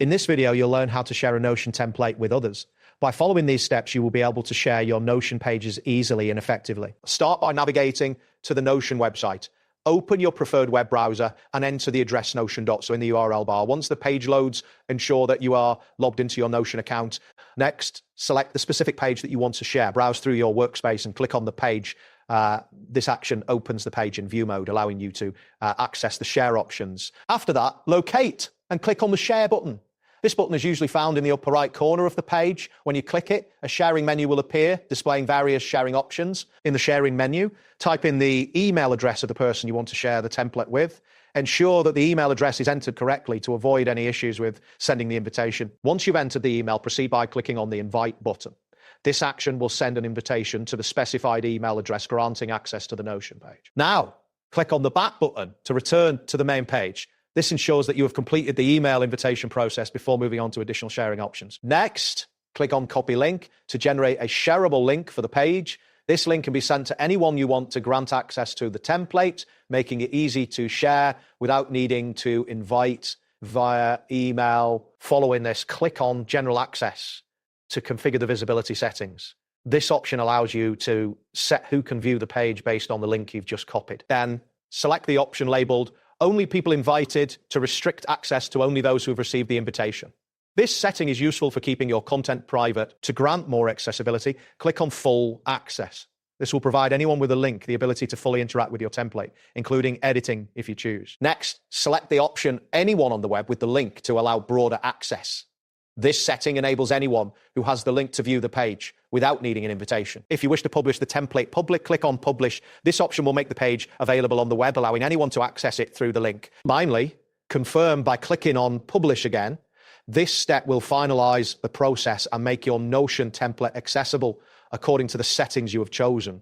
In this video, you'll learn how to share a Notion template with others. By following these steps, you will be able to share your Notion pages easily and effectively. Start by navigating to the Notion website. Open your preferred web browser and enter the address Notion. So in the URL bar. Once the page loads, ensure that you are logged into your Notion account. Next, select the specific page that you want to share. Browse through your workspace and click on the page. This action opens the page in view mode, allowing you to access the share options. After that, locate and click on the share button. This button is usually found in the upper right corner of the page. When you click it, a sharing menu will appear, displaying various sharing options. In the sharing menu, type in the email address of the person you want to share the template with. Ensure that the email address is entered correctly to avoid any issues with sending the invitation. Once you've entered the email, proceed by clicking on the invite button. This action will send an invitation to the specified email address, granting access to the Notion page. Now, click on the back button to return to the main page. This ensures that you have completed the email invitation process before moving on to additional sharing options. Next, click on Copy Link to generate a shareable link for the page. This link can be sent to anyone you want to grant access to the template, making it easy to share without needing to invite via email. Following this, click on General Access to configure the visibility settings. This option allows you to set who can view the page based on the link you've just copied. Then select the option labeled Only People Invited to restrict access to only those who have received the invitation. This setting is useful for keeping your content private. To grant more accessibility, click on Full Access. This will provide anyone with a link the ability to fully interact with your template, including editing if you choose. Next, select the option Anyone on the web with the link to allow broader access. This setting enables anyone who has the link to view the page without needing an invitation. If you wish to publish the template public, click on Publish. This option will make the page available on the web, allowing anyone to access it through the link. Finally, confirm by clicking on Publish again. This step will finalize the process and make your Notion template accessible according to the settings you have chosen.